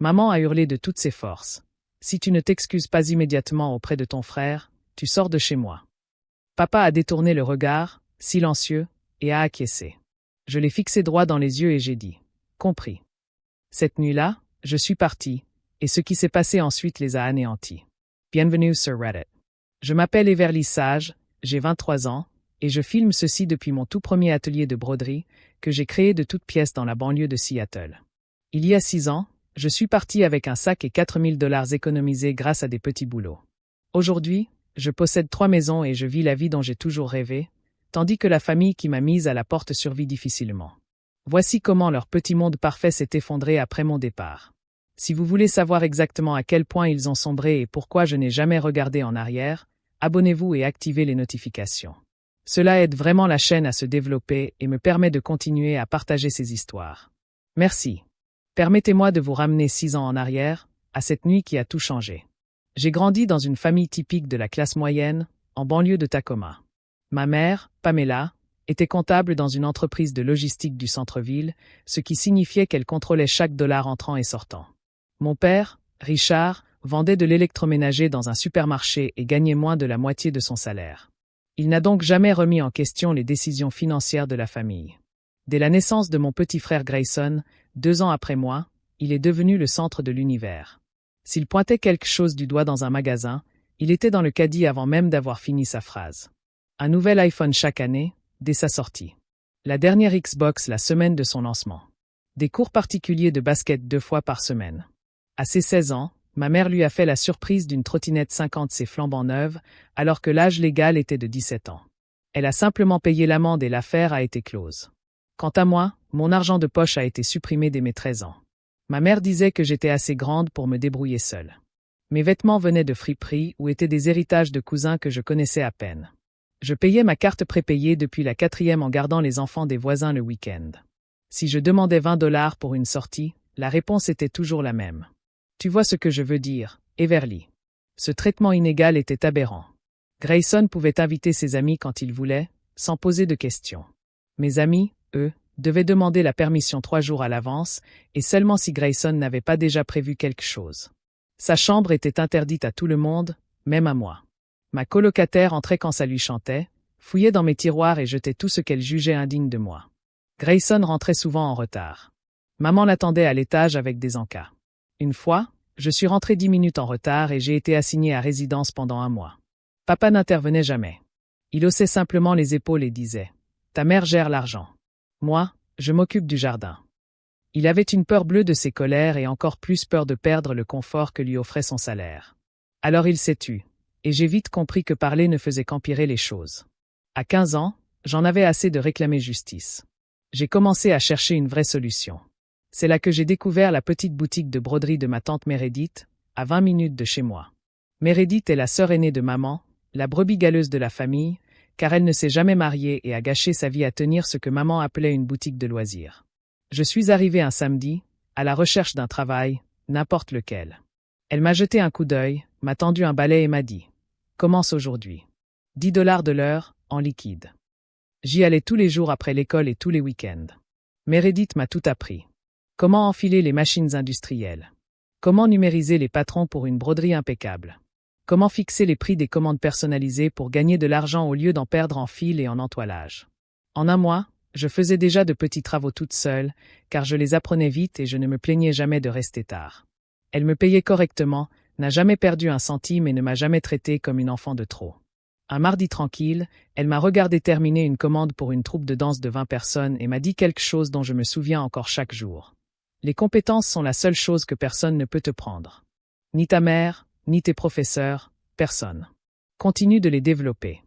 Maman a hurlé de toutes ses forces. Si tu ne t'excuses pas immédiatement auprès de ton frère, tu sors de chez moi. Papa a détourné le regard, silencieux, et a acquiescé. Je l'ai fixé droit dans les yeux et j'ai dit « Compris ». Cette nuit-là, je suis parti, et ce qui s'est passé ensuite les a anéantis. Bienvenue sur Reddit. Je m'appelle Everly Sage, j'ai 23 ans, et je filme ceci depuis mon tout premier atelier de broderie, que j'ai créé de toutes pièces dans la banlieue de Seattle. Il y a 6 ans, je suis parti avec un sac et $4000 économisés grâce à des petits boulots. Aujourd'hui, je possède 3 maisons et je vis la vie dont j'ai toujours rêvé, tandis que la famille qui m'a mise à la porte survit difficilement. Voici comment leur petit monde parfait s'est effondré après mon départ. Si vous voulez savoir exactement à quel point ils ont sombré et pourquoi je n'ai jamais regardé en arrière, abonnez-vous et activez les notifications. Cela aide vraiment la chaîne à se développer et me permet de continuer à partager ces histoires. Merci. Permettez-moi de vous ramener 6 ans en arrière, à cette nuit qui a tout changé. J'ai grandi dans une famille typique de la classe moyenne, en banlieue de Tacoma. Ma mère, Pamela, était comptable dans une entreprise de logistique du centre-ville, ce qui signifiait qu'elle contrôlait chaque dollar entrant et sortant. Mon père, Richard, vendait de l'électroménager dans un supermarché et gagnait moins de la moitié de son salaire. Il n'a donc jamais remis en question les décisions financières de la famille. Dès la naissance de mon petit frère Grayson, 2 ans après moi, il est devenu le centre de l'univers. S'il pointait quelque chose du doigt dans un magasin, il était dans le caddie avant même d'avoir fini sa phrase. Un nouvel iPhone chaque année, dès sa sortie. La dernière Xbox la semaine de son lancement. Des cours particuliers de basket 2 fois par semaine. À ses 16 ans, ma mère lui a fait la surprise d'une trottinette 50C flambant neuve, alors que l'âge légal était de 17 ans. Elle a simplement payé l'amende et l'affaire a été close. Quant à moi, mon argent de poche a été supprimé dès mes 13 ans. Ma mère disait que j'étais assez grande pour me débrouiller seule. Mes vêtements venaient de friperies ou étaient des héritages de cousins que je connaissais à peine. Je payais ma carte prépayée depuis la 4e en gardant les enfants des voisins le week-end. Si je demandais $20 pour une sortie, la réponse était toujours la même. Tu vois ce que je veux dire, Everly. Ce traitement inégal était aberrant. Grayson pouvait inviter ses amis quand il voulait, sans poser de questions. Mes amis, eux, devaient demander la permission 3 jours à l'avance, et seulement si Grayson n'avait pas déjà prévu quelque chose. Sa chambre était interdite à tout le monde, même à moi. Ma colocataire entrait quand ça lui chantait, fouillait dans mes tiroirs et jetait tout ce qu'elle jugeait indigne de moi. Grayson rentrait souvent en retard. Maman l'attendait à l'étage avec des encas. Une fois, je suis rentré 10 minutes en retard et j'ai été assigné à résidence pendant 1 mois. Papa n'intervenait jamais. Il haussait simplement les épaules et disait « Ta mère gère l'argent. Moi, je m'occupe du jardin. » Il avait une peur bleue de ses colères et encore plus peur de perdre le confort que lui offrait son salaire. Alors il s'est tu, et j'ai vite compris que parler ne faisait qu'empirer les choses. À 15 ans, j'en avais assez de réclamer justice. J'ai commencé à chercher une vraie solution. C'est là que j'ai découvert la petite boutique de broderie de ma tante Meredith, à 20 minutes de chez moi. Meredith est la sœur aînée de maman, la brebis galeuse de la famille, car elle ne s'est jamais mariée et a gâché sa vie à tenir ce que maman appelait une boutique de loisirs. Je suis arrivé un samedi, à la recherche d'un travail, n'importe lequel. Elle m'a jeté un coup d'œil, m'a tendu un balai et m'a dit « Commence aujourd'hui. $10 de l'heure, en liquide. » J'y allais tous les jours après l'école et tous les week-ends. Meredith m'a tout appris. Comment enfiler les machines industrielles. Comment numériser les patrons pour une broderie impeccable. Comment fixer les prix des commandes personnalisées pour gagner de l'argent au lieu d'en perdre en fil et en entoilage. En 1 mois, je faisais déjà de petits travaux toute seule, car je les apprenais vite et je ne me plaignais jamais de rester tard. Elle me payait correctement, n'a jamais perdu un centime et ne m'a jamais traité comme une enfant de trop. Un mardi tranquille, elle m'a regardé terminer une commande pour une troupe de danse de 20 personnes et m'a dit quelque chose dont je me souviens encore chaque jour. Les compétences sont la seule chose que personne ne peut te prendre. Ni ta mère, ni tes professeurs, personne. Continue de les développer.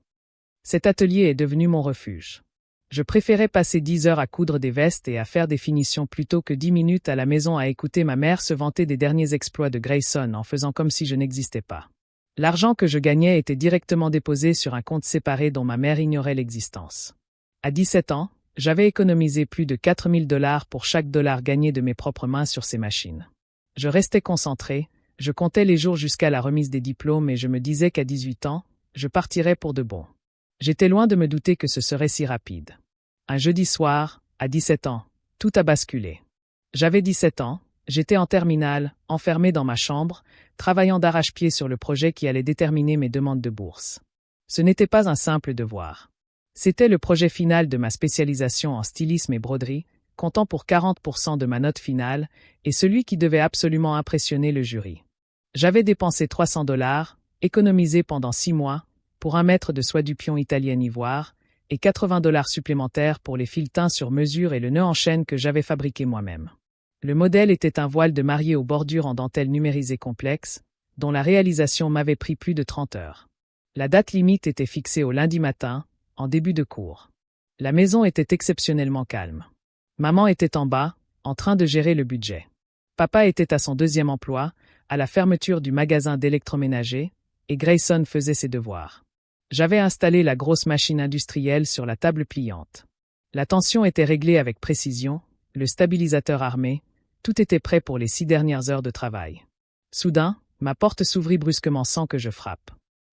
Cet atelier est devenu mon refuge. Je préférais passer 10 heures à coudre des vestes et à faire des finitions plutôt que 10 minutes à la maison à écouter ma mère se vanter des derniers exploits de Grayson en faisant comme si je n'existais pas. L'argent que je gagnais était directement déposé sur un compte séparé dont ma mère ignorait l'existence. À 17 ans, j'avais économisé plus de $4000 pour chaque dollar gagné de mes propres mains sur ces machines. Je restais concentré, je comptais les jours jusqu'à la remise des diplômes et je me disais qu'à 18 ans, je partirais pour de bon. J'étais loin de me douter que ce serait si rapide. Un jeudi soir, à 17 ans, tout a basculé. J'avais 17 ans, J'étais en terminale, enfermé dans ma chambre, travaillant d'arrache-pied sur le projet qui allait déterminer mes demandes de bourse. Ce n'était pas un simple devoir. C'était le projet final de ma spécialisation en stylisme et broderie, comptant pour 40% de ma note finale, et celui qui devait absolument impressionner le jury. J'avais dépensé $300, économisé pendant 6 mois, pour 1 mètre de soie du pion italienne ivoire, et $80 supplémentaires pour les fils teints sur mesure et le nœud en chaîne que j'avais fabriqué moi-même. Le modèle était un voile de mariée aux bordures en dentelle numérisée complexe, dont la réalisation m'avait pris plus de 30 heures. La date limite était fixée au lundi matin, en début de cours. La maison était exceptionnellement calme. Maman était en bas, en train de gérer le budget. Papa était à son 2e emploi, à la fermeture du magasin d'électroménager, et Grayson faisait ses devoirs. J'avais installé la grosse machine industrielle sur la table pliante. La tension était réglée avec précision, le stabilisateur armé, tout était prêt pour les 6 dernières heures de travail. Soudain, ma porte s'ouvrit brusquement sans que je frappe.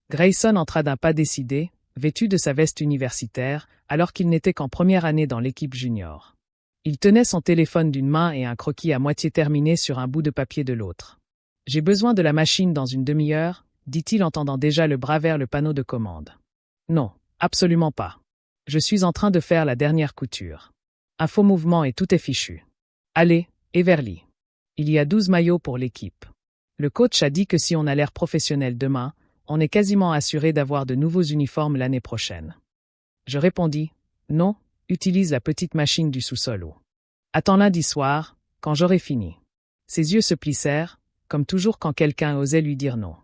Grayson entra d'un pas décidé, vêtu de sa veste universitaire, alors qu'il n'était qu'en première année dans l'équipe junior. Il tenait son téléphone d'une main et un croquis à moitié terminé sur un bout de papier de l'autre. « J'ai besoin de la machine dans une demi-heure », dit-il en tendant déjà le bras vers le panneau de commande. « Non, absolument pas. Je suis en train de faire la dernière couture. Un faux mouvement et tout est fichu. Allez, Everly. Il y a 12 maillots pour l'équipe. Le coach a dit que si on a l'air professionnel demain, on est quasiment assuré d'avoir de nouveaux uniformes l'année prochaine. » Je répondis, « Non, utilise la petite machine du sous-sol. Attends lundi soir, quand j'aurai fini. » Ses yeux se plissèrent, comme toujours quand quelqu'un osait lui dire non.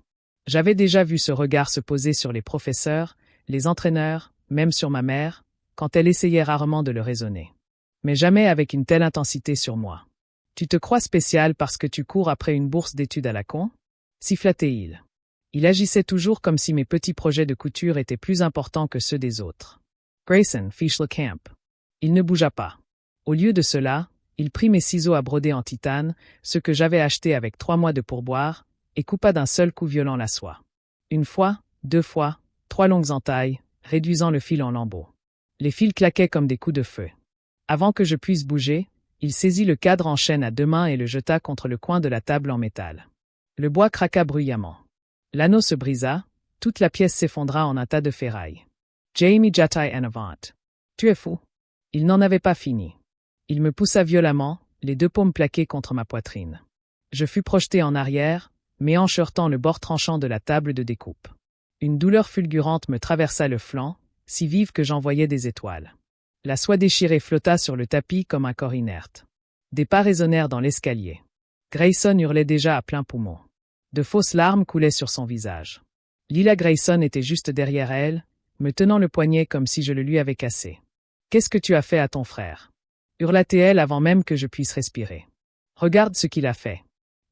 J'avais déjà vu ce regard se poser sur les professeurs, les entraîneurs, même sur ma mère, quand elle essayait rarement de le raisonner. Mais jamais avec une telle intensité sur moi. « Tu te crois spécial parce que tu cours après une bourse d'études à la con ?» sifflait-il. Il agissait toujours comme si mes petits projets de couture étaient plus importants que ceux des autres. Grayson, fiche le camp. Il ne bougea pas. Au lieu de cela, il prit mes ciseaux à broder en titane, ceux que j'avais achetés avec 3 mois de pourboire, et coupa d'un seul coup violent la soie. 1 fois, 2 fois, 3 longues entailles, réduisant le fil en lambeaux. Les fils claquaient comme des coups de feu. Avant que je puisse bouger, il saisit le cadre en chaîne à 2 mains et le jeta contre le coin de la table en métal. Le bois craqua bruyamment. L'anneau se brisa, toute la pièce s'effondra en un tas de ferraille. Jamie Jatai en avant. Tu es fou. Il n'en avait pas fini. Il me poussa violemment, les 2 paumes plaquées contre ma poitrine. Je fus projeté en arrière, mes hanches heurtant le bord tranchant de la table de découpe. Une douleur fulgurante me traversa le flanc, si vive que j'en voyais des étoiles. La soie déchirée flotta sur le tapis comme un corps inerte. Des pas résonnèrent dans l'escalier. Grayson hurlait déjà à plein poumon. De fausses larmes coulaient sur son visage. Lila Grayson était juste derrière elle, me tenant le poignet comme si je le lui avais cassé. « Qu'est-ce que tu as fait à ton frère » hurla-t-elle avant même que je puisse respirer. « Regarde ce qu'il a fait. »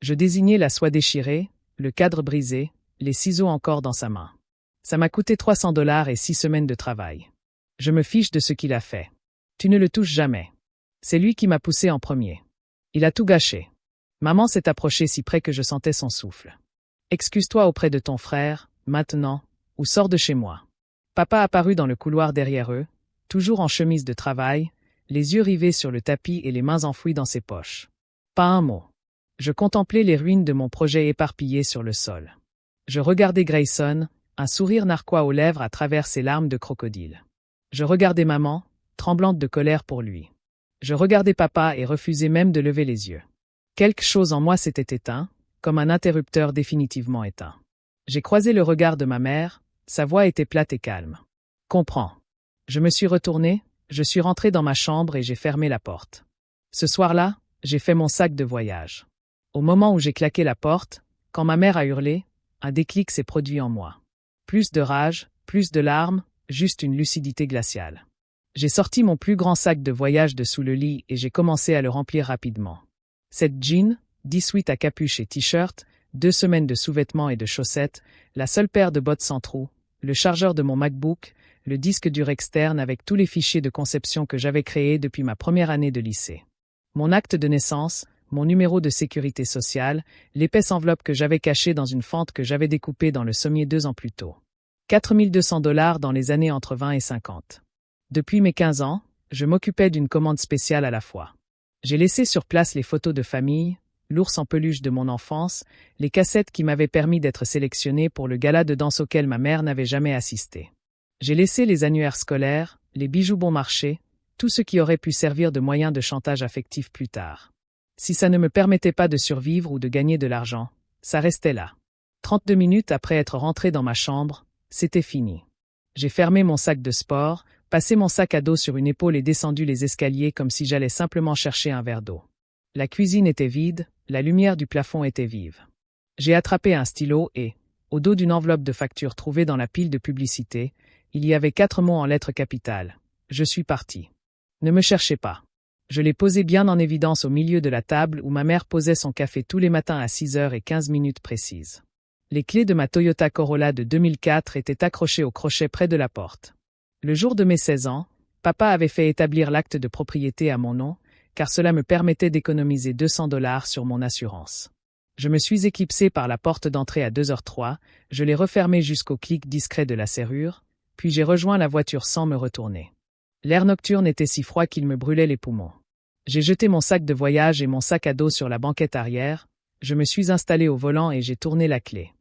Je désignai la soie déchirée, le cadre brisé, les ciseaux encore dans sa main. Ça m'a coûté $300 et 6 semaines de travail. Je me fiche de ce qu'il a fait. Tu ne le touches jamais. C'est lui qui m'a poussé en premier. Il a tout gâché. Maman s'est approchée si près que je sentais son souffle. Excuse-toi auprès de ton frère, maintenant, ou sors de chez moi. Papa apparut dans le couloir derrière eux, toujours en chemise de travail, les yeux rivés sur le tapis et les mains enfouies dans ses poches. Pas un mot. Je contemplais les ruines de mon projet éparpillées sur le sol. Je regardais Grayson, un sourire narquois aux lèvres à travers ses larmes de crocodile. Je regardais maman, tremblante de colère pour lui. Je regardais papa et refusais même de lever les yeux. Quelque chose en moi s'était éteint, comme un interrupteur définitivement éteint. J'ai croisé le regard de ma mère, sa voix était plate et calme. « Comprends. » Je me suis retourné, je suis rentré dans ma chambre et j'ai fermé la porte. Ce soir-là, j'ai fait mon sac de voyage. Au moment où j'ai claqué la porte, quand ma mère a hurlé, un déclic s'est produit en moi. Plus de rage, plus de larmes, juste une lucidité glaciale. J'ai sorti mon plus grand sac de voyage de sous le lit et j'ai commencé à le remplir rapidement. Cette jean, 18 à capuche et t-shirt, 2 semaines de sous-vêtements et de chaussettes, la seule paire de bottes sans trous, le chargeur de mon MacBook, le disque dur externe avec tous les fichiers de conception que j'avais créés depuis ma première année de lycée. Mon acte de naissance, mon numéro de sécurité sociale, l'épaisse enveloppe que j'avais cachée dans une fente que j'avais découpée dans le sommier 2 ans plus tôt. $4200 dans les années entre 20 et 50. Depuis mes 15 ans, je m'occupais d'une commande spéciale à la fois. J'ai laissé sur place les photos de famille, l'ours en peluche de mon enfance, les cassettes qui m'avaient permis d'être sélectionné pour le gala de danse auquel ma mère n'avait jamais assisté. J'ai laissé les annuaires scolaires, les bijoux bon marché, tout ce qui aurait pu servir de moyen de chantage affectif plus tard. Si ça ne me permettait pas de survivre ou de gagner de l'argent, ça restait là. 32 minutes après être rentré dans ma chambre, c'était fini. J'ai fermé mon sac de sport, passé mon sac à dos sur une épaule et descendu les escaliers comme si j'allais simplement chercher un verre d'eau. La cuisine était vide, la lumière du plafond était vive. J'ai attrapé un stylo et, au dos d'une enveloppe de factures trouvée dans la pile de publicité, il y avait 4 mots en lettres capitales. Je suis parti. Ne me cherchez pas. Je l'ai posé bien en évidence au milieu de la table où ma mère posait son café tous les matins à 6h15 précises. Les clés de ma Toyota Corolla de 2004 étaient accrochées au crochet près de la porte. Le jour de mes 16 ans, papa avait fait établir l'acte de propriété à mon nom, car cela me permettait d'économiser $200 sur mon assurance. Je me suis éclipsé par la porte d'entrée à 2h03, je l'ai refermée jusqu'au clic discret de la serrure, puis j'ai rejoint la voiture sans me retourner. L'air nocturne était si froid qu'il me brûlait les poumons. J'ai jeté mon sac de voyage et mon sac à dos sur la banquette arrière, je me suis installé au volant et j'ai tourné la clé.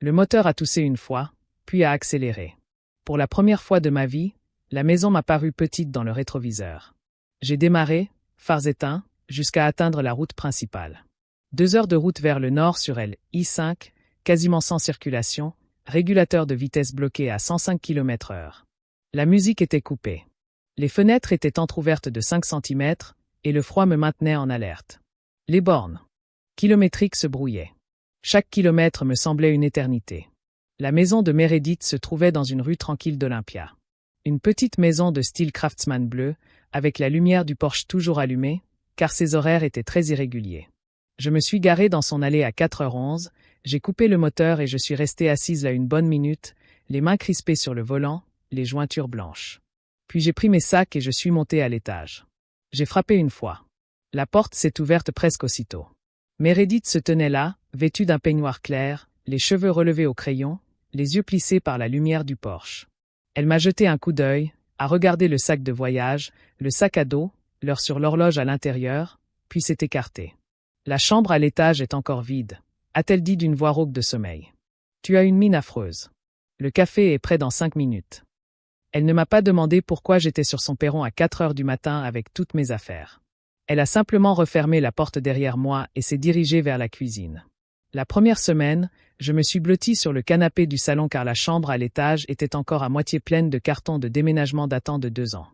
Le moteur a toussé une fois, puis a accéléré. Pour la première fois de ma vie, la maison m'a paru petite dans le rétroviseur. J'ai démarré, phares éteints, jusqu'à atteindre la route principale. 2 heures de route vers le nord sur I5, quasiment sans circulation, régulateur de vitesse bloqué à 105 km/h. La musique était coupée. Les fenêtres étaient entr'ouvertes de 5 cm, et le froid me maintenait en alerte. Les bornes kilométriques se brouillaient. Chaque kilomètre me semblait une éternité. La maison de Meredith se trouvait dans une rue tranquille d'Olympia. Une petite maison de style craftsman bleu, avec la lumière du porche toujours allumée, car ses horaires étaient très irréguliers. Je me suis garé dans son allée à 4h11, j'ai coupé le moteur et je suis resté assise là une bonne minute, les mains crispées sur le volant, les jointures blanches. Puis j'ai pris mes sacs et je suis monté à l'étage. J'ai frappé une fois. La porte s'est ouverte presque aussitôt. Meredith se tenait là, vêtue d'un peignoir clair, les cheveux relevés au crayon, les yeux plissés par la lumière du porche. Elle m'a jeté un coup d'œil, a regardé le sac de voyage, le sac à dos, l'heure sur l'horloge à l'intérieur, puis s'est écartée. La chambre à l'étage est encore vide, a-t-elle dit d'une voix rauque de sommeil. Tu as une mine affreuse. Le café est prêt dans 5 minutes. Elle ne m'a pas demandé pourquoi j'étais sur son perron à 4h du matin avec toutes mes affaires. Elle a simplement refermé la porte derrière moi et s'est dirigée vers la cuisine. La première semaine, je me suis blotti sur le canapé du salon car la chambre à l'étage était encore à moitié pleine de cartons de déménagement datant de 2 ans.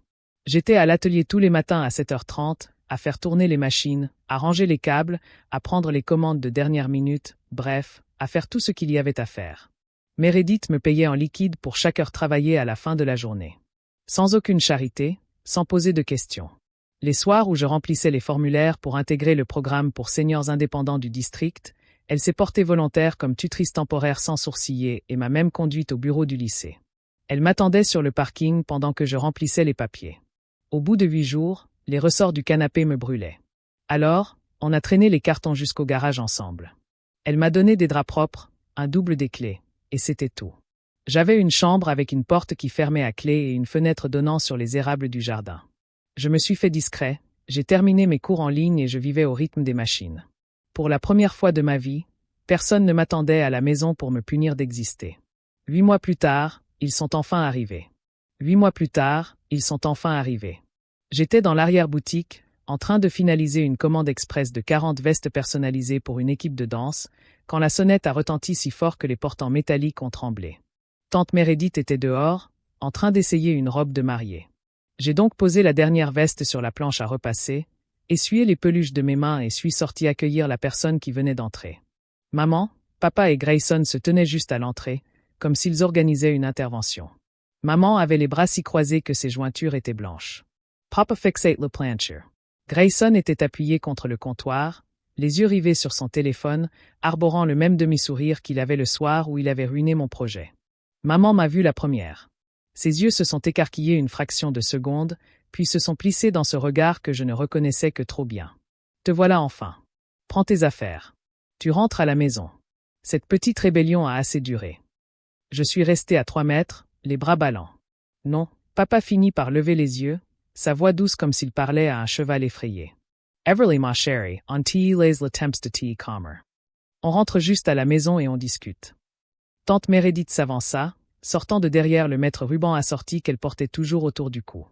J'étais à l'atelier tous les matins à 7h30, à faire tourner les machines, à ranger les câbles, à prendre les commandes de dernière minute, bref, à faire tout ce qu'il y avait à faire. Meredith me payait en liquide pour chaque heure travaillée à la fin de la journée. Sans aucune charité, sans poser de questions. Les soirs où je remplissais les formulaires pour intégrer le programme pour seniors indépendants du district, elle s'est portée volontaire comme tutrice temporaire sans sourciller et m'a même conduite au bureau du lycée. Elle m'attendait sur le parking pendant que je remplissais les papiers. Au bout de 8 jours, les ressorts du canapé me brûlaient. Alors, on a traîné les cartons jusqu'au garage ensemble. Elle m'a donné des draps propres, un double des clés, et c'était tout. J'avais une chambre avec une porte qui fermait à clé et une fenêtre donnant sur les érables du jardin. Je me suis fait discret, j'ai terminé mes cours en ligne et je vivais au rythme des machines. Pour la première fois de ma vie, personne ne m'attendait à la maison pour me punir d'exister. 8 mois plus tard, ils sont enfin arrivés. 8 mois plus tard, ils sont enfin arrivés. J'étais dans l'arrière-boutique, en train de finaliser une commande express de 40 vestes personnalisées pour une équipe de danse, quand la sonnette a retenti si fort que les portants métalliques ont tremblé. Tante Meredith était dehors, en train d'essayer une robe de mariée. J'ai donc posé la dernière veste sur la planche à repasser, essuyé les peluches de mes mains et suis sorti accueillir la personne qui venait d'entrer. Maman, papa et Grayson se tenaient juste à l'entrée, comme s'ils organisaient une intervention. Maman avait les bras si croisés que ses jointures étaient blanches. Papa fixate le plancher. Grayson était appuyé contre le comptoir, les yeux rivés sur son téléphone, arborant le même demi-sourire qu'il avait le soir où il avait ruiné mon projet. Maman m'a vu la première. Ses yeux se sont écarquillés une fraction de seconde, puis se sont plissés dans ce regard que je ne reconnaissais que trop bien. Te voilà enfin. Prends tes affaires. Tu rentres à la maison. Cette petite rébellion a assez duré. Je suis resté à 3 mètres, les bras ballants. Non, papa finit par lever les yeux, sa voix douce comme s'il parlait à un cheval effrayé. Everly ma chérie, on t'y laisse le temps de t'y calmer. On rentre juste à la maison et on discute. Tante Meredith s'avança, sortant de derrière le maître ruban assorti qu'elle portait toujours autour du cou.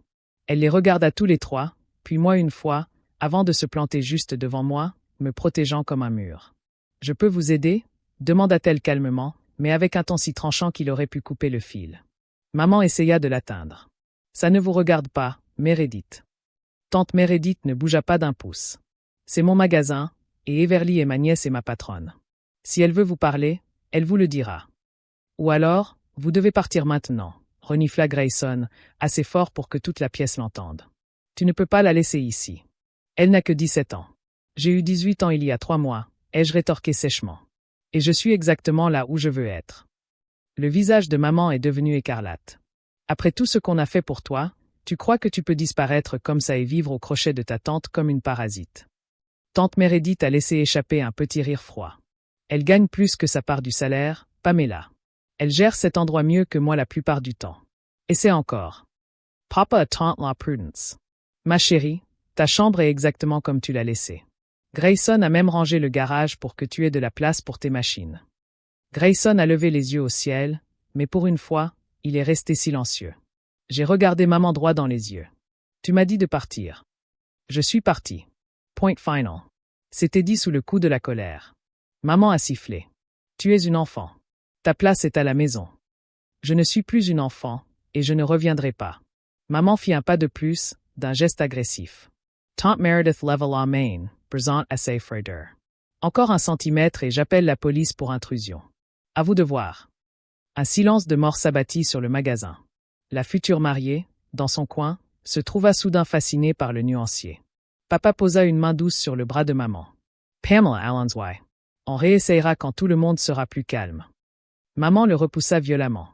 Elle les regarda tous les trois, puis moi une fois, avant de se planter juste devant moi, me protégeant comme un mur. « Je peux vous aider » demanda-t-elle calmement, mais avec un ton si tranchant qu'il aurait pu couper le fil. Maman essaya de l'atteindre. « Ça ne vous regarde pas, Meredith. » Tante Meredith ne bougea pas d'un pouce. « C'est mon magasin, et Everly est ma nièce et ma patronne. Si elle veut vous parler, elle vous le dira. Ou alors, vous devez partir maintenant, » renifla Grayson, assez fort pour que toute la pièce l'entende. « Tu ne peux pas la laisser ici. Elle n'a que 17 ans. J'ai eu 18 ans il y a 3 mois, ai-je rétorqué sèchement. Et je suis exactement là où je veux être. » Le visage de maman est devenu écarlate. « Après tout ce qu'on a fait pour toi, tu crois que tu peux disparaître comme ça et vivre au crochet de ta tante comme une parasite. » Tante Meredith a laissé échapper un petit rire froid. Elle gagne plus que sa part du salaire, Pamela. Elle gère cet endroit mieux que moi la plupart du temps. Et c'est encore. Papa a tante la prudence. Ma chérie, ta chambre est exactement comme tu l'as laissée. Grayson a même rangé le garage pour que tu aies de la place pour tes machines. Grayson a levé les yeux au ciel, mais pour une fois, il est resté silencieux. J'ai regardé maman droit dans les yeux. Tu m'as dit de partir. Je suis parti. Point final. C'était dit sous le coup de la colère. Maman a sifflé. Tu es une enfant. Ta place est à la maison. Je ne suis plus une enfant, et je ne reviendrai pas. Maman fit un pas de plus, d'un geste agressif. Tante Meredith leva la main, présente à ses frères. Encore 1 centimètre et j'appelle la police pour intrusion. À vous de voir. Un silence de mort s'abattit sur le magasin. La future mariée, dans son coin, se trouva soudain fascinée par le nuancier. Papa posa une main douce sur le bras de maman. Pamela Allenswy. On réessayera quand tout le monde sera plus calme. Maman le repoussa violemment.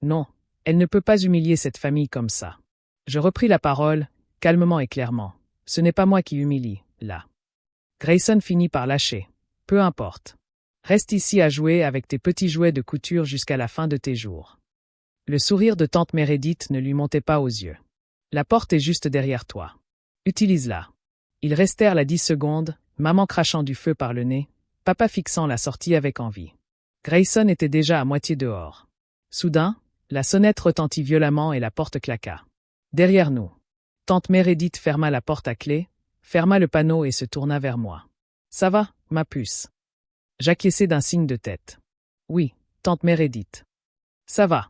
Non, elle ne peut pas humilier cette famille comme ça. Je repris la parole, calmement et clairement. Ce n'est pas moi qui humilie, là. Grayson finit par lâcher. Peu importe. Reste ici à jouer avec tes petits jouets de couture jusqu'à la fin de tes jours. Le sourire de tante Meredith ne lui montait pas aux yeux. La porte est juste derrière toi. Utilise-la. Ils restèrent là 10 secondes, maman crachant du feu par le nez, papa fixant la sortie avec envie. Grayson était déjà à moitié dehors. Soudain, la sonnette retentit violemment et la porte claqua. Derrière nous. Tante Meredith ferma la porte à clé, ferma le panneau et se tourna vers moi. « Ça va, ma puce ?» J'acquiesçai d'un signe de tête. « Oui, tante Meredith. »« Ça va. »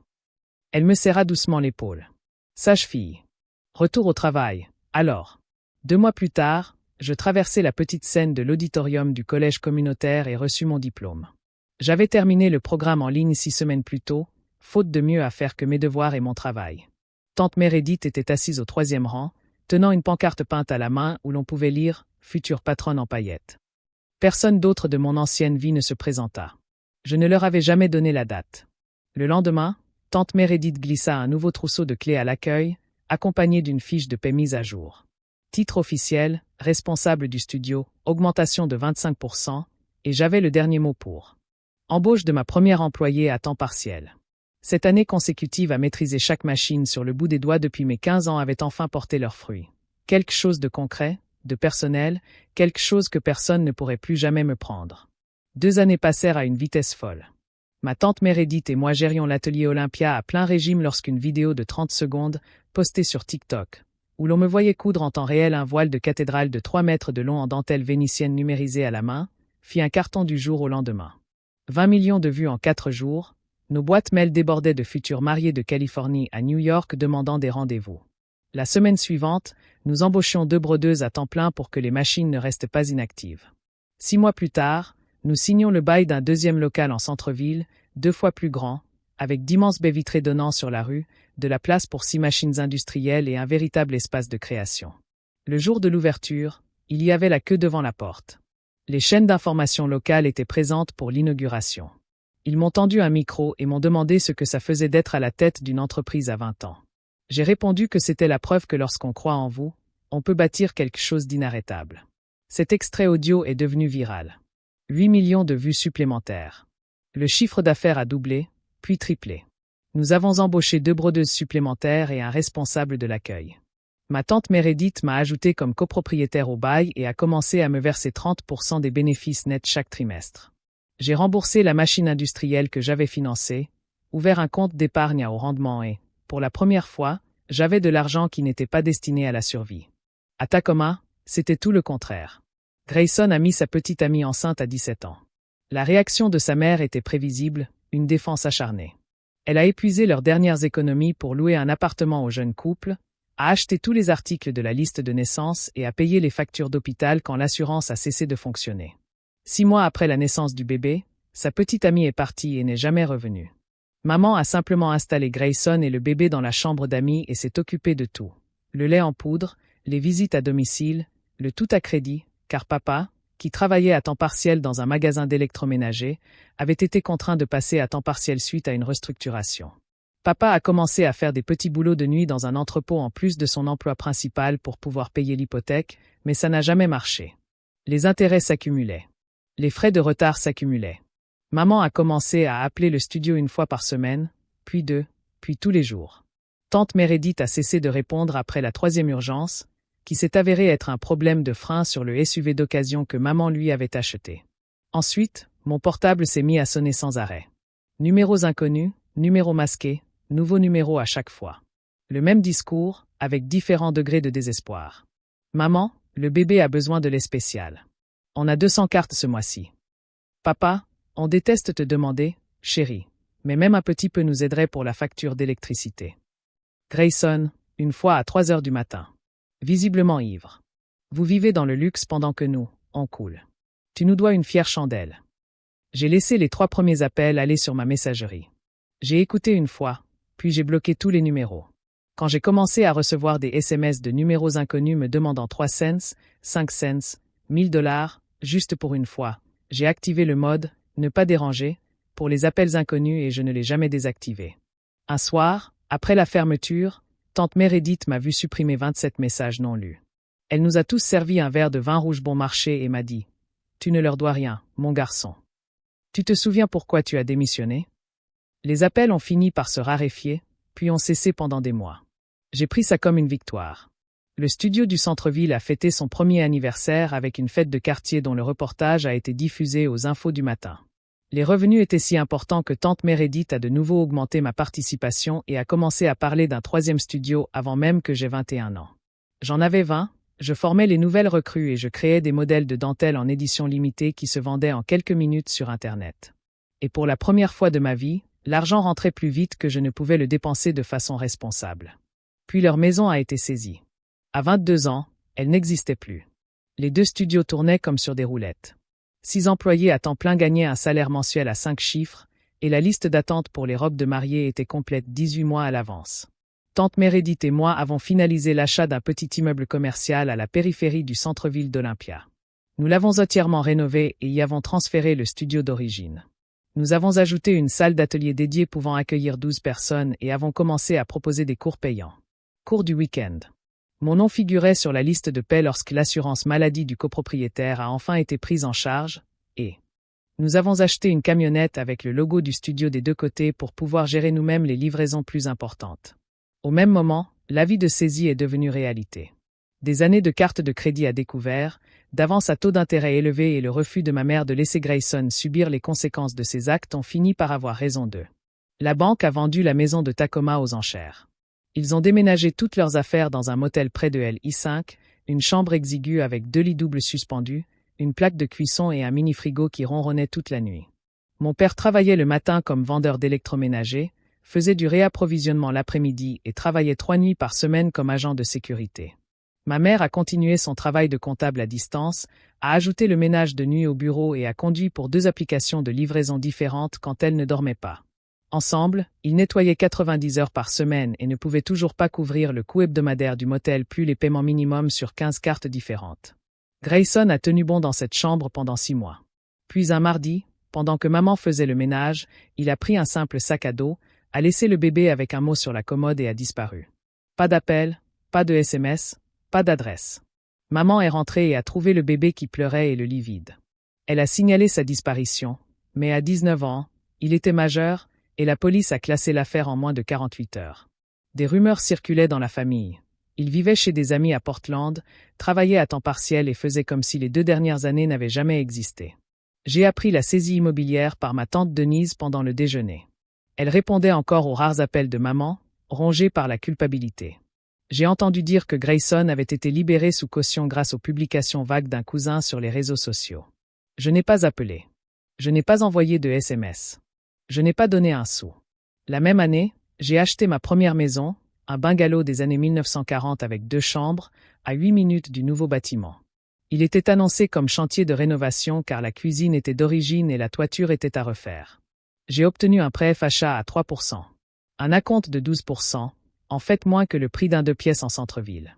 Elle me serra doucement l'épaule. « Sage fille. » Retour au travail, alors. 2 mois plus tard, je traversai la petite scène de l'auditorium du collège communautaire et reçus mon diplôme. J'avais terminé le programme en ligne 6 semaines plus tôt, faute de mieux à faire que mes devoirs et mon travail. Tante Meredith était assise au 3e rang, tenant une pancarte peinte à la main où l'on pouvait lire « Future patronne en paillettes ». Personne d'autre de mon ancienne vie ne se présenta. Je ne leur avais jamais donné la date. Le lendemain, tante Meredith glissa un nouveau trousseau de clés à l'accueil, accompagné d'une fiche de paie mise à jour. Titre officiel, responsable du studio, augmentation de 25%, et j'avais le dernier mot pour. Embauche de ma première employée à temps partiel. Cette année consécutive à maîtriser chaque machine sur le bout des doigts depuis mes 15 ans avait enfin porté leurs fruits. Quelque chose de concret, de personnel, quelque chose que personne ne pourrait plus jamais me prendre. 2 années passèrent à une vitesse folle. Ma tante Meredith et moi gérions l'atelier Olympia à plein régime lorsqu'une vidéo de 30 secondes, postée sur TikTok, où l'on me voyait coudre en temps réel un voile de cathédrale de 3 mètres de long en dentelle vénitienne numérisée à la main, fit un carton du jour au lendemain. 20 millions de vues en 4 jours, nos boîtes mail débordaient de futurs mariés de Californie à New York demandant des rendez-vous. La semaine suivante, nous embauchions 2 brodeuses à temps plein pour que les machines ne restent pas inactives. 6 mois plus tard, nous signions le bail d'un 2e local en centre-ville, 2 fois plus grand, avec d'immenses baies vitrées donnant sur la rue, de la place pour 6 machines industrielles et un véritable espace de création. Le jour de l'ouverture, il y avait la queue devant la porte. Les chaînes d'information locales étaient présentes pour l'inauguration. Ils m'ont tendu un micro et m'ont demandé ce que ça faisait d'être à la tête d'une entreprise à 20 ans. J'ai répondu que c'était la preuve que lorsqu'on croit en vous, on peut bâtir quelque chose d'inarrêtable. Cet extrait audio est devenu viral. 8 millions de vues supplémentaires. Le chiffre d'affaires a doublé, puis triplé. Nous avons embauché 2 brodeuses supplémentaires et un responsable de l'accueil. Ma tante Meredith m'a ajouté comme copropriétaire au bail et a commencé à me verser 30% des bénéfices nets chaque trimestre. J'ai remboursé la machine industrielle que j'avais financée, ouvert un compte d'épargne à haut rendement et, pour la première fois, j'avais de l'argent qui n'était pas destiné à la survie. À Tacoma, c'était tout le contraire. Grayson a mis sa petite amie enceinte à 17 ans. La réaction de sa mère était prévisible, une défense acharnée. Elle a épuisé leurs dernières économies pour louer un appartement au jeune couple, a acheté tous les articles de la liste de naissance et a payé les factures d'hôpital quand l'assurance a cessé de fonctionner. 6 mois après la naissance du bébé, sa petite amie est partie et n'est jamais revenue. Maman a simplement installé Grayson et le bébé dans la chambre d'amis et s'est occupée de tout. Le lait en poudre, les visites à domicile, le tout à crédit, car papa, qui travaillait à temps partiel dans un magasin d'électroménager, avait été contraint de passer à temps partiel suite à une restructuration. Papa a commencé à faire des petits boulots de nuit dans un entrepôt en plus de son emploi principal pour pouvoir payer l'hypothèque, mais ça n'a jamais marché. Les intérêts s'accumulaient. Les frais de retard s'accumulaient. Maman a commencé à appeler le studio une fois par semaine, puis 2, puis tous les jours. Tante Meredith a cessé de répondre après la 3e urgence, qui s'est avérée être un problème de frein sur le SUV d'occasion que maman lui avait acheté. Ensuite, mon portable s'est mis à sonner sans arrêt. Numéros inconnus, numéros masqués, nouveaux numéros à chaque fois. Le même discours, avec différents degrés de désespoir. Maman, le bébé a besoin de lait spécial. On a 200 cartes ce mois-ci. Papa, on déteste te demander, chérie, mais même un petit peu nous aiderait pour la facture d'électricité. Grayson, une fois à 3 heures du matin. Visiblement ivre. Vous vivez dans le luxe pendant que nous, on coule. Tu nous dois une fière chandelle. J'ai laissé les 3 premiers appels aller sur ma messagerie. J'ai écouté une fois, puis j'ai bloqué tous les numéros. Quand j'ai commencé à recevoir des SMS de numéros inconnus me demandant 3 cents, 5 cents, $1000, juste pour une fois, j'ai activé le mode « Ne pas déranger » pour les appels inconnus et je ne l'ai jamais désactivé. Un soir, après la fermeture, tante Meredith m'a vu supprimer 27 messages non lus. Elle nous a tous servi un verre de vin rouge bon marché et m'a dit « Tu ne leur dois rien, mon garçon. Tu te souviens pourquoi tu as démissionné ?» Les appels ont fini par se raréfier, puis ont cessé pendant des mois. J'ai pris ça comme une victoire. Le studio du centre-ville a fêté son premier anniversaire avec une fête de quartier dont le reportage a été diffusé aux infos du matin. Les revenus étaient si importants que tante Meredith a de nouveau augmenté ma participation et a commencé à parler d'un 3e studio avant même que j'aie 21 ans. J'en avais 20, je formais les nouvelles recrues et je créais des modèles de dentelle en édition limitée qui se vendaient en quelques minutes sur Internet. Et pour la première fois de ma vie, l'argent rentrait plus vite que je ne pouvais le dépenser de façon responsable. Puis leur maison a été saisie. À 22 ans, elle n'existait plus. Les 2 studios tournaient comme sur des roulettes. 6 employés à temps plein gagnaient un salaire mensuel à 5 chiffres, et la liste d'attente pour les robes de mariée était complète 18 mois à l'avance. Tante Meredith et moi avons finalisé l'achat d'un petit immeuble commercial à la périphérie du centre-ville d'Olympia. Nous l'avons entièrement rénové et y avons transféré le studio d'origine. Nous avons ajouté une salle d'atelier dédiée pouvant accueillir 12 personnes et avons commencé à proposer des cours payants. Cours du week-end. Mon nom figurait sur la liste de paie lorsque l'assurance maladie du copropriétaire a enfin été prise en charge, et nous avons acheté une camionnette avec le logo du studio des 2 côtés pour pouvoir gérer nous-mêmes les livraisons plus importantes. Au même moment, l'avis de saisie est devenu réalité. Des années de cartes de crédit à découvert, d'avances à taux d'intérêt élevés et le refus de ma mère de laisser Grayson subir les conséquences de ses actes ont fini par avoir raison d'eux. La banque a vendu la maison de Tacoma aux enchères. Ils ont déménagé toutes leurs affaires dans un motel près de LI5, une chambre exiguë avec 2 lits doubles suspendus, une plaque de cuisson et un mini-frigo qui ronronnait toute la nuit. Mon père travaillait le matin comme vendeur d'électroménager, faisait du réapprovisionnement l'après-midi et travaillait 3 nuits par semaine comme agent de sécurité. Ma mère a continué son travail de comptable à distance, a ajouté le ménage de nuit au bureau et a conduit pour 2 applications de livraison différentes quand elle ne dormait pas. Ensemble, ils nettoyaient 90 heures par semaine et ne pouvaient toujours pas couvrir le coût hebdomadaire du motel plus les paiements minimums sur 15 cartes différentes. Grayson a tenu bon dans cette chambre pendant 6 mois. Puis un mardi, pendant que maman faisait le ménage, il a pris un simple sac à dos, a laissé le bébé avec un mot sur la commode et a disparu. Pas d'appel, pas de SMS, pas d'adresse. Maman est rentrée et a trouvé le bébé qui pleurait et le lit vide. Elle a signalé sa disparition, mais à 19 ans, il était majeur, et la police a classé l'affaire en moins de 48 heures. Des rumeurs circulaient dans la famille. Il vivait chez des amis à Portland, travaillait à temps partiel et faisait comme si les 2 dernières années n'avaient jamais existé. J'ai appris la saisie immobilière par ma tante Denise pendant le déjeuner. Elle répondait encore aux rares appels de maman, rongée par la culpabilité. J'ai entendu dire que Grayson avait été libéré sous caution grâce aux publications vagues d'un cousin sur les réseaux sociaux. Je n'ai pas appelé. Je n'ai pas envoyé de SMS. Je n'ai pas donné un sou. La même année, j'ai acheté ma première maison, un bungalow des années 1940 avec 2 chambres, à 8 minutes du nouveau bâtiment. Il était annoncé comme chantier de rénovation car la cuisine était d'origine et la toiture était à refaire. J'ai obtenu un prêt FHA à 3%. Un acompte de 12%, en fait moins que le prix d'un 2 pièces en centre-ville.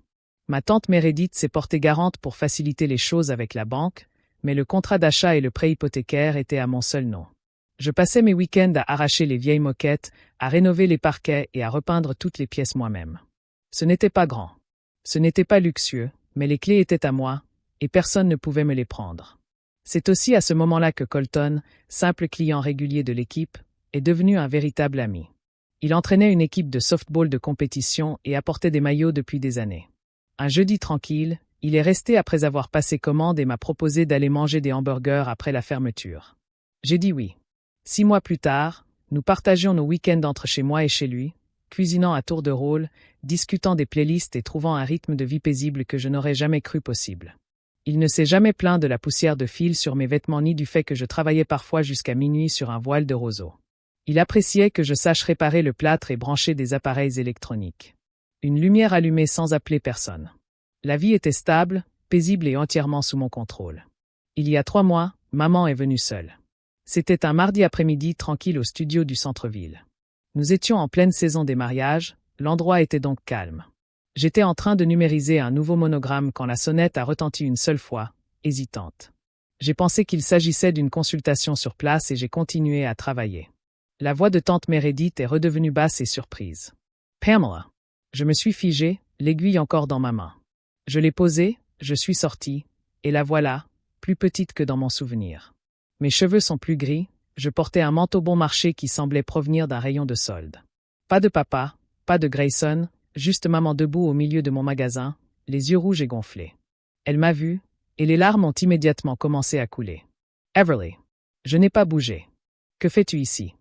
Ma tante Meredith s'est portée garante pour faciliter les choses avec la banque, mais le contrat d'achat et le prêt hypothécaire étaient à mon seul nom. Je passais mes week-ends à arracher les vieilles moquettes, à rénover les parquets et à repeindre toutes les pièces moi-même. Ce n'était pas grand. Ce n'était pas luxueux, mais les clés étaient à moi, et personne ne pouvait me les prendre. C'est aussi à ce moment-là que Colton, simple client régulier de l'équipe, est devenu un véritable ami. Il entraînait une équipe de softball de compétition et apportait des maillots depuis des années. Un jeudi tranquille, il est resté après avoir passé commande et m'a proposé d'aller manger des hamburgers après la fermeture. J'ai dit oui. 6 mois plus tard, nous partagions nos week-ends entre chez moi et chez lui, cuisinant à tour de rôle, discutant des playlists et trouvant un rythme de vie paisible que je n'aurais jamais cru possible. Il ne s'est jamais plaint de la poussière de fil sur mes vêtements ni du fait que je travaillais parfois jusqu'à minuit sur un voile de roseau. Il appréciait que je sache réparer le plâtre et brancher des appareils électroniques. Une lumière allumée sans appeler personne. La vie était stable, paisible et entièrement sous mon contrôle. Il y a 3 mois, maman est venue seule. C'était un mardi après-midi tranquille au studio du centre-ville. Nous étions en pleine saison des mariages, l'endroit était donc calme. J'étais en train de numériser un nouveau monogramme quand la sonnette a retenti une seule fois, hésitante. J'ai pensé qu'il s'agissait d'une consultation sur place et j'ai continué à travailler. La voix de tante Meredith est redevenue basse et surprise. Pamela. Je me suis figé, l'aiguille encore dans ma main. Je l'ai posée, je suis sorti, et la voilà, plus petite que dans mon souvenir. Mes cheveux sont plus gris, je portais un manteau bon marché qui semblait provenir d'un rayon de solde. Pas de papa, pas de Grayson, juste maman debout au milieu de mon magasin, les yeux rouges et gonflés. Elle m'a vu, et les larmes ont immédiatement commencé à couler. Everly. Je n'ai pas bougé. Que fais-tu ici?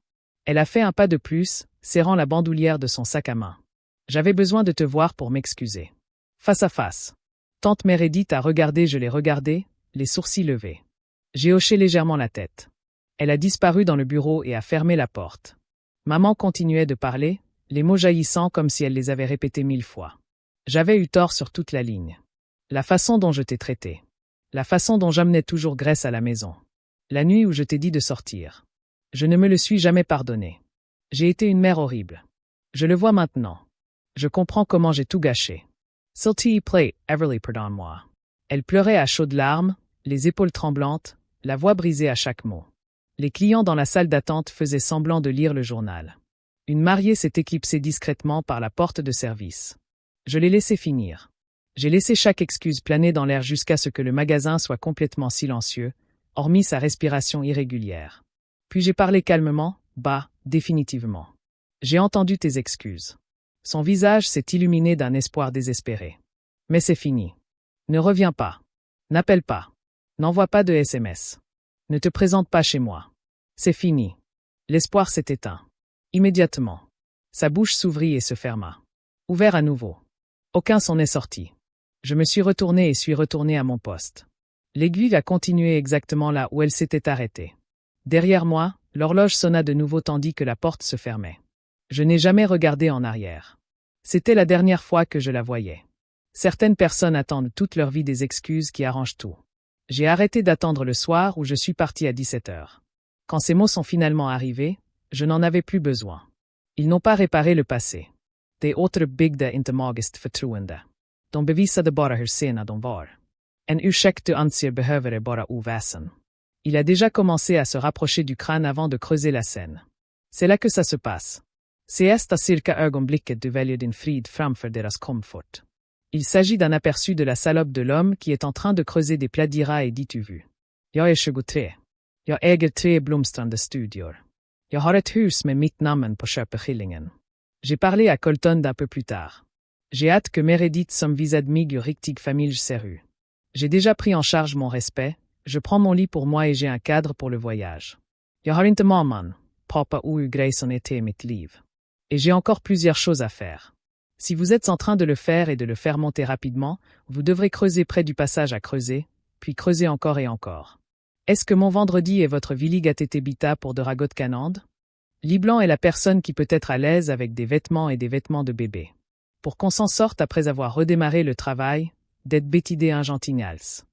Elle a fait un pas de plus, serrant la bandoulière de son sac à main. J'avais besoin de te voir pour m'excuser. Face à face. Tante Meredith a regardé, je l'ai regardé, les sourcils levés. J'ai hoché légèrement la tête. Elle a disparu dans le bureau et a fermé la porte. Maman continuait de parler, les mots jaillissant comme si elle les avait répétés 1000 fois. J'avais eu tort sur toute la ligne. La façon dont je t'ai traité. La façon dont j'amenais toujours Grace à la maison. La nuit où je t'ai dit de sortir. Je ne me le suis jamais pardonné. J'ai été une mère horrible. Je le vois maintenant. Je comprends comment j'ai tout gâché. S'il te plaît, Everly, pardonne-moi. Elle pleurait à chaudes larmes, les épaules tremblantes, la voix brisée à chaque mot. Les clients dans la salle d'attente faisaient semblant de lire le journal. Une mariée s'est éclipsée discrètement par la porte de service. Je l'ai laissé finir. J'ai laissé chaque excuse planer dans l'air jusqu'à ce que le magasin soit complètement silencieux, hormis sa respiration irrégulière. Puis j'ai parlé calmement, bas, définitivement. J'ai entendu tes excuses. Son visage s'est illuminé d'un espoir désespéré. Mais c'est fini. Ne reviens pas. N'appelle pas. N'envoie pas de SMS. Ne te présente pas chez moi. C'est fini. L'espoir s'est éteint. Immédiatement. Sa bouche s'ouvrit et se ferma. Ouvert à nouveau. Aucun son n'est sorti. Je me suis retourné et suis retourné à mon poste. L'aiguille a continué exactement là où elle s'était arrêtée. Derrière moi, l'horloge sonna de nouveau tandis que la porte se fermait. Je n'ai jamais regardé en arrière. C'était la dernière fois que je la voyais. Certaines personnes attendent toute leur vie des excuses qui arrangent tout. J'ai arrêté d'attendre le soir où je suis parti à 17h. Quand ces mots sont finalement arrivés, je n'en avais plus besoin. Ils n'ont pas réparé le passé. De återuppbyggde inte magiskt förtroende. De bevisade bara hur sena de var. En ursäkt du anser behöver bara oväsen. Il a déjà commencé à se rapprocher du crâne avant de creuser la scène. C'est là que ça se passe. Siesta cirka ögonblicket du väljer din frid framför deras komfort. Il s'agit d'un aperçu de la salope de l'homme qui est en train de creuser des plats d'Ira et dit tu vu. Jag är 23. Jag äger 3 blomstrande studior. Jag har ett hus med mitt namn på köpeskillingen. J'ai parlé à Colton d'un peu plus tard. J'ai hâte que Meredith som visad mig richtig familj seru. J'ai déjà pris en charge mon respect, je prends mon lit pour moi et j'ai un cadre pour le voyage. Jag har inte mamman, papa ou Grayson était mitt liv. Et j'ai encore plusieurs choses à faire. Si vous êtes en train de le faire et de le faire monter rapidement, vous devrez creuser près du passage à creuser, puis creuser encore et encore. Est-ce que mon vendredi est votre villig bita pour de ragot canand? Liblanc est la personne qui peut être à l'aise avec des vêtements et des vêtements de bébé. Pour qu'on s'en sorte après avoir redémarré le travail, d'être bétidé un gentignals.